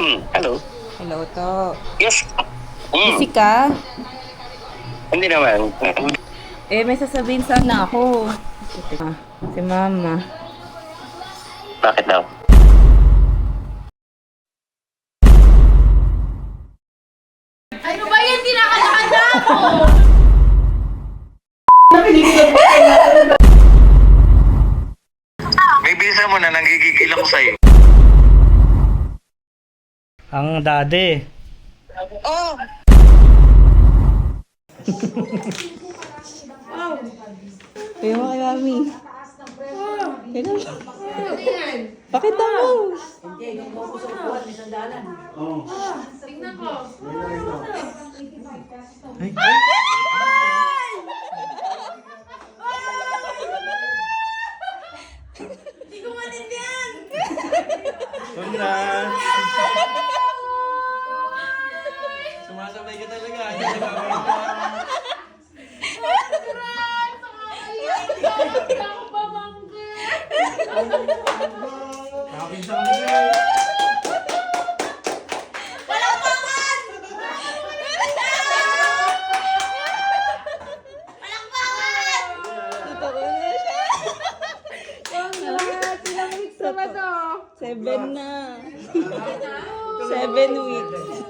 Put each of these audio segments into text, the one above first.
Hello. Hello to. Yes. Busy ka? Hindi naman. May sasabihin sana ako. Si mama. Bakit daw? Ano ba yan? Tinakalakad ako! May bisa mo na nanggigigil ako sa'yo. Ang daddy. Oh! Kaya mo kay mami. Pakita mo. Tingnan ko. Hindi ko manindihan! Congrats! Sumasabay ka talaga. Hindi ako pamangkin! Nakapinsa kami sa'yo. Totoo na siya. Congrats! Ilang weeks na ba to? 7 na. 7 weeks. 7 weeks.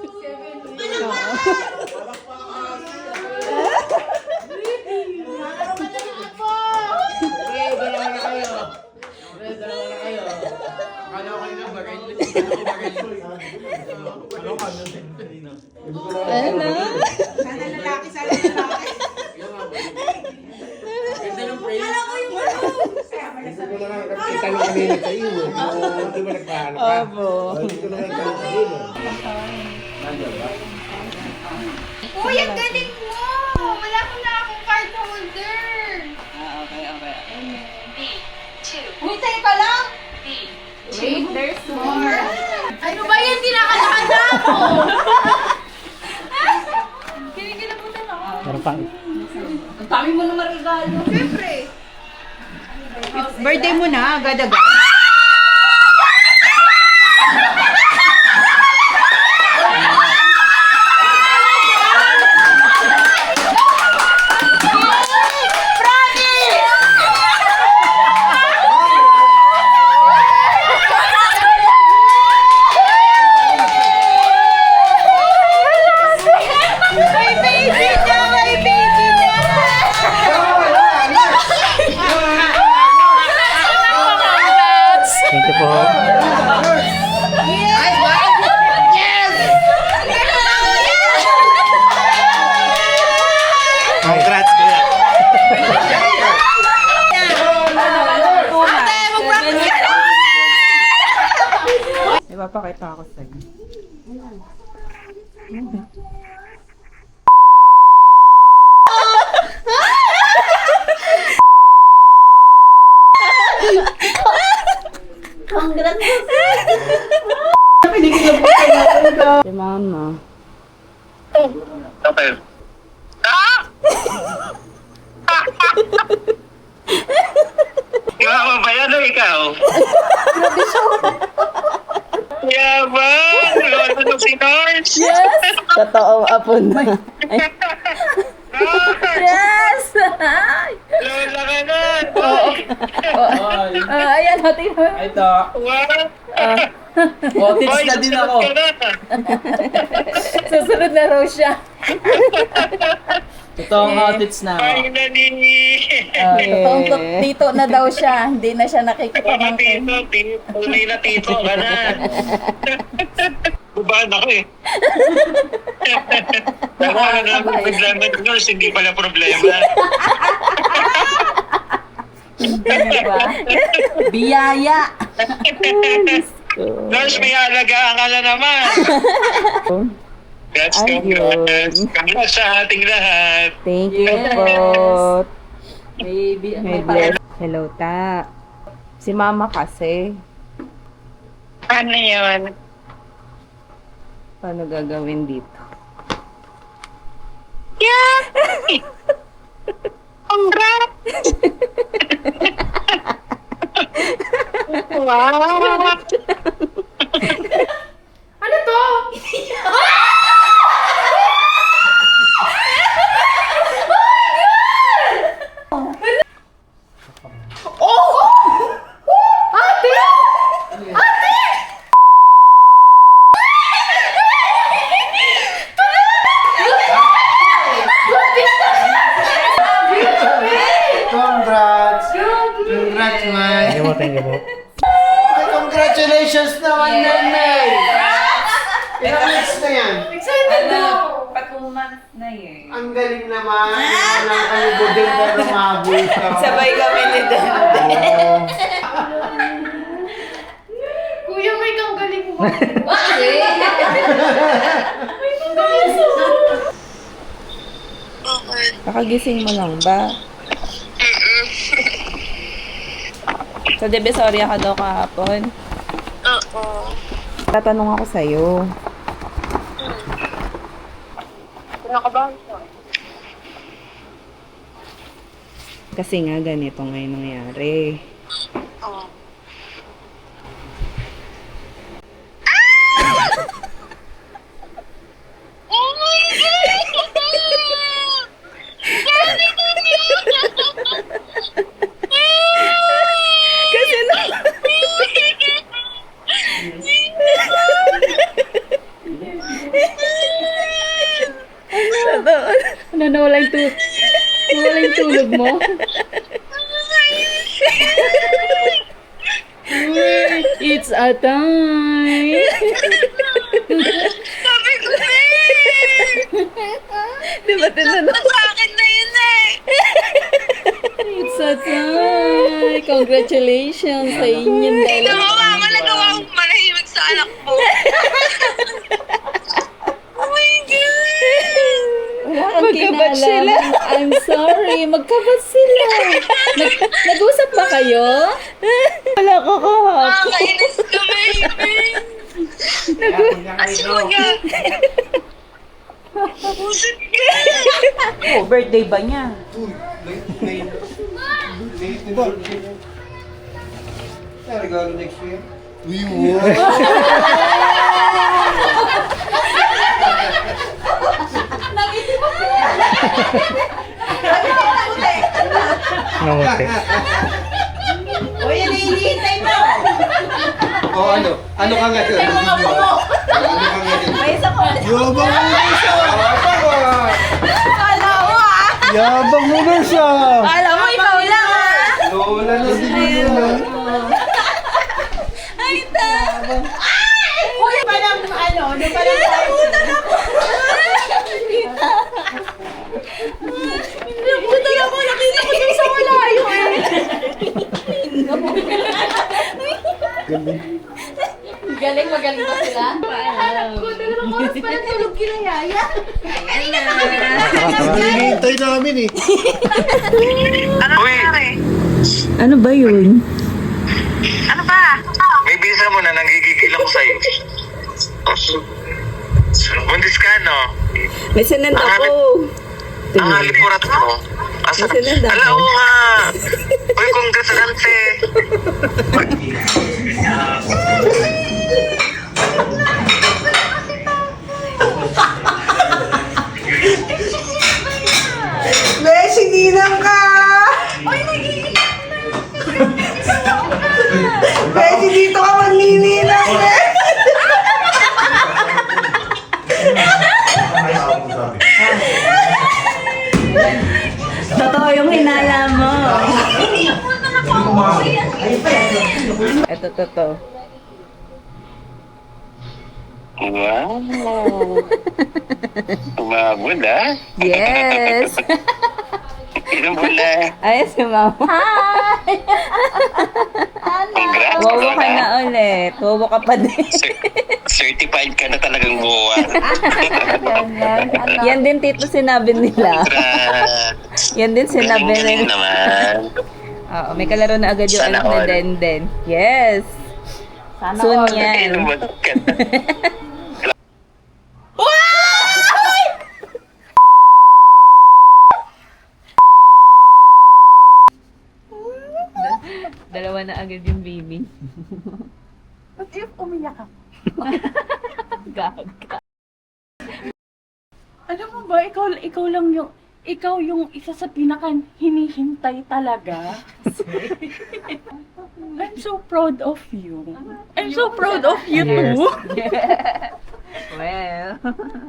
Ano? Opo. Uy, ang galing mo! Wala ko na akong card holder! Okay. Uy, teka lang! Wait, there's more! Ano ba yan? Tinakalakad ako! Kinikilabutan ako. Meron pa. Ang dami mo naman regalo. Siyempre! Birthday mo na, agad-agad. Thank you po. Congrats kuya. Ipapakita ako sa'yo. Si mama. Okay. Ah! Mama ba yan o ikaw? Yaman! Lolo ng sinors! Yes! Totoo, apo na. Yes! Lola ka na! Ayan, hati mo. Ito. What? Cottage na din ako. Susunod na raw siya. Totoong cottage na ako. Finally! Totoong tito na daw siya. Hindi na siya Mga nakikipamangkin. tito, tunay na tito ka na. Bubahan ako eh. Nagkala na ako problema ng nurse, hindi pala problema. Diba? Biyaya. Nurse, may alagaan ka na naman. That's congrats. Congrats sa ating lahat. Thank you po. May bless. Hello, ta. Si mama kasi. Ano yun? Paano gagawin dito? Yeah! Congrats! Wow! Ano to? Thank you po, thank you po. Ay, congratulations naman, Nanay! Ilang weeks na yan? Excited na! Pa 2 months na eh. Ang galing naman. Wala kami budin pero mabul ka. Sabay kami ni Dan. Kuya, may kang galing mo. Kakagising mo lang ba? So, Divisoria ka daw kahapon? Oo. Tatanong ako sa'yo. Kinakabahan siya. Kasi nga ganito ngayon nangyari. Oo. Oh my God! Kasi na... Ano, nawala yung tulog mo? It's a time! Sabi ko na eh! Di ba tinanong? Sa akin na yun eh! It's a time! Congratulations sa inyong Ito dalawa. mo, mama, nagawa akong manahimik sa anak mo. Oh my God! Wala kang kinalaman. I'm sorry. Magkabat sila. Nag-usap ba kayo? Wala ko kahapon. Nakakainis ka, baby! Asuga! Pusot ka! Oh, birthday ba niya? Regalo next year. Nanguti. O ano? Ano ka nga doon? Ano ka nga doon? May isa ko. Yabang mo na siya! Kala mo ah! Yabang mo na siya! Kala mo ikaw lang ah! Lola na si Lola. Ay, ta! Ay! Kuya pa ng ano, nung pa ng nabutan ako! Nabutan ako, nakita ko yung sa malayo eh! Galing, magaling ba sila? Alam ko, dalawang oras pa lang tulog kina Yaya. Hinihintay namin eh. Uy, Ano ba yun? Ano ba? may bisa mo na nanggigigil ako sa'yo. Bundis ka, no? May sinend ako. Ang halipurat mo. Asa? Masinanda Ala, ako. oo nga. Uy, congrats, Beshi, ninang ka! Beshi, dito ka magnininang, Totoo yung hinala mo. Ito, totoo. Wow. Tumabol, ah. Yes! Ilang bola. Ay, si Mama. Congrats, Wowo ka Lola. na ulit. Wowo ka pa din. Certified ka na talagang buwa. Yan din, Tito, sinabi nila. Congrats. Yan din sinabi Galing-galing nila. naman. Oo, may kalaro na agad yung Sana anak ni all. Denden. Yes! Soon yan. Inuman ka na. Dalawa na agad yung baby. Ba't umiyak ako? Gaga. Alam mo ba, ikaw yung isa sa pinakang hinihintay talaga. I'm so proud of you. I'm so proud of you too. Well.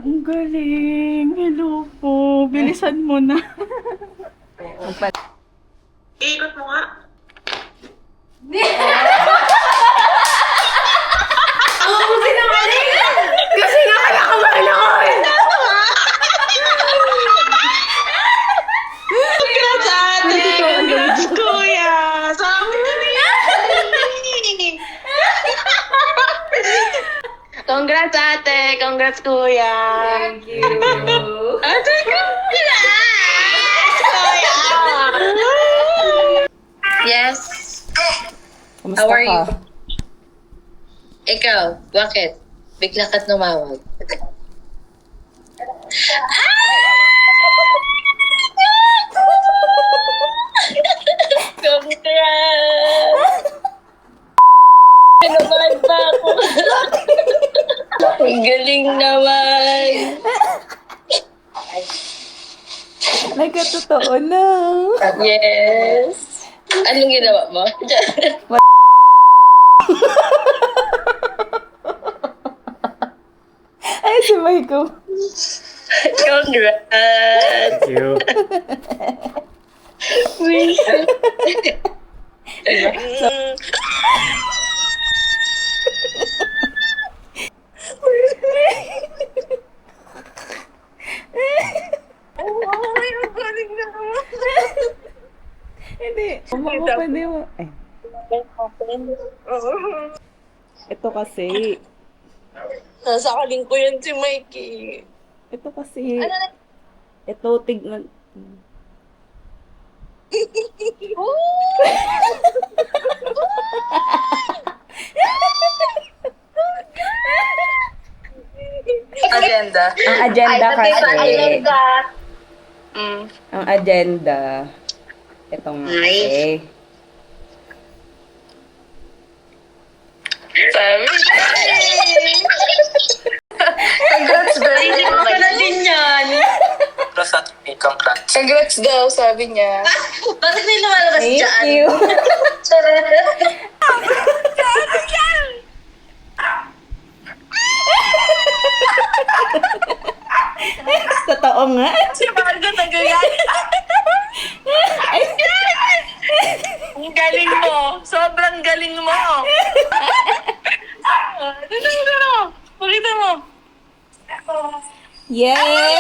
Ang galing. Hello po. Bilisan mo na. Ikot mo nga. Kasi nga kinakabahan ako eh. Congrats, ate! Congrats, kuya! Sabi ko na yan! Congrats, ate! Congrats, kuya! Thank you. Ate, congrats! Kuya! Yes. Kumusta How are ka? you? Ikaw, bakit? Bigla ka't numawag. Congrats! Naman pa ako. Ang galing naman. Nagkatotoo na. Yes. Anong ginawa mo? Ay, sabay ko. Congrats. Thank you. Hindi. Umapapandi mo. Ay, ito kasi. Nasakaling ko yan si Mikey. Ito kasi. Ano na? Ito, tignan. Agenda. Ang agenda kasi. Mm. Ang agenda. Ito nga kasi. Sabi. Congrats, girl. Hindi ko pala din yan. Congrats daw, sabi niya. Bakit may lumalabas Thank dyan? you. Charot. Totoo nga. Si Margo nagayan. Ang galing mo. Sobrang galing mo. Dito. Pakita mo. Yay!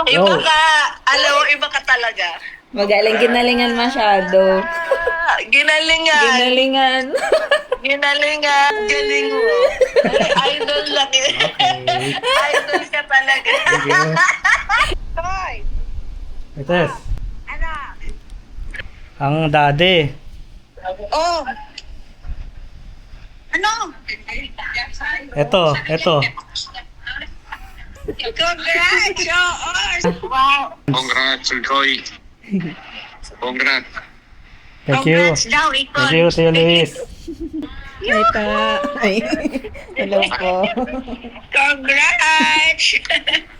Iba ka. Alam mo, iba ka talaga. Magaling ginalingan masyado. Ginalingan. Ginalingan. Ginalingan. Galing mo. Idol lang eh. Idol ka talaga. Thank you. Hoy, Ites, anak. ang daddy. Oh. Ano? Ito. Congrats! Wow! Congrats, Joy. Congrats. Thank you. Congrats daw, Icon. Thank you, Tio Luis. Ay, Ay. Hello po. Congrats!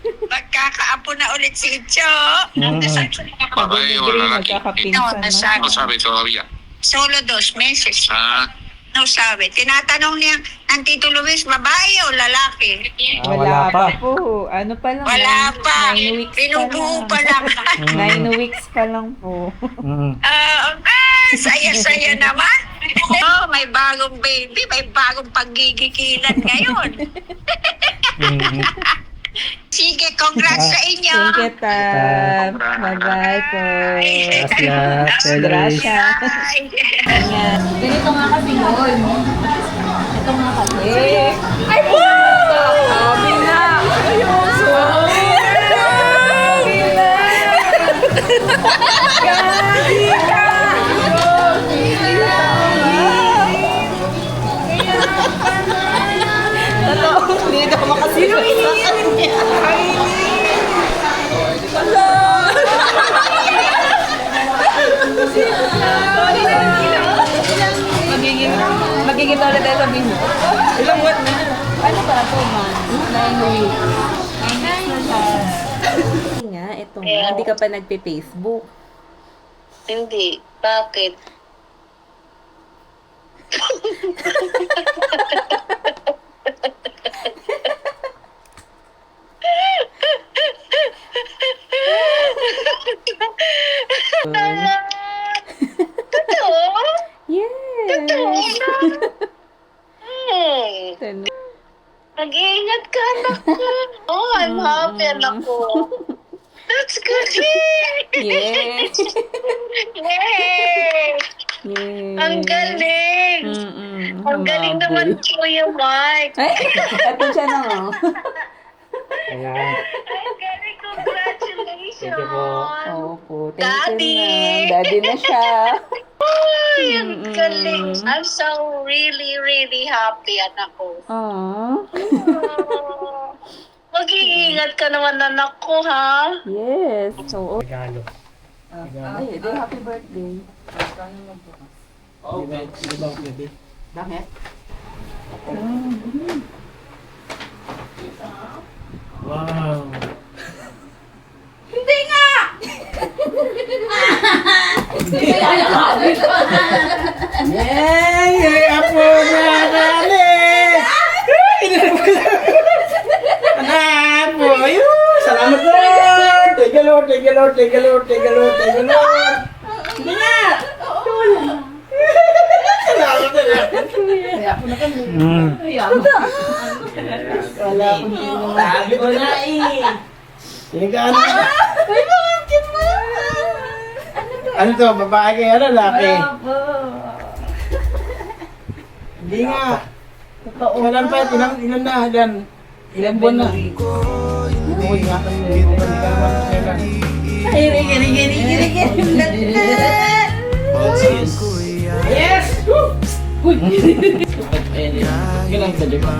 Magkakaapo na ulit si Icho. Babay, wala laki. Magkakapinsan na. Ano sabi todavía? Solo 2 meses. Ah, No sabi. Tinatanong niya ng Tito Luis, babae o lalaki? Wala pa po. Ano pa lang? Wala pa. 9 weeks Binubuo pa pa lang. lang. 9 weeks pa lang po. Saya-saya naman. Oh, may bagong baby, may bagong paggigikilan ngayon. Sige, congrats sa inyo. Thank you, Tab. Bye-bye po. Gracias, Tio Luis. Gracias. Bye. Ayan. Ganito nga kasi yun. Ito nga kasi. Ay, po! Sabi na. Ayun, sabi na. Gabi ka. Totoo, hindi ako makasigot sa kanya. Magiging ulit tayo sa bingo. Ilang buwan na? Ano ba? 2 months. 9 weeks. 9 weeks na siya. Hindi nga, ito nga. Hindi ka pa nagpe-Facebook. Hindi. Bakit? anak ko. That's good. Yay! Yay! Yay! Ang galing! Ang galing naman, Kuya Mike. Ay, ito siya na, oh. Ayan. Ang galing, congratulations! Thank you po. Opo, thank Daddy! you na. Daddy na siya. Ay, ang galing. I'm so really, really happy, anak ko. Aww. Oh, mag-iingat ka naman, anak ko, ha? Yes. So, Regalo. ay, day, happy birthday. Di ba pwede? Bakit? Wow. Yay! Apo na kalis! Anak po! Ayun! Salamat Lord! Thank you Lord! Thank you Lord! Thank you Lord! Thank you Lord! Thank you Lord! Hindi nga! Salamat na! Mm. Wala ko sabi ko na eh! Teka ano? Ano to? Babae kayo lalaki? Hindi nga. Kailan pa? Ilan na? Ilan buwan na? Uy, nga kayo. Yes! Uy! Kailan ka dito?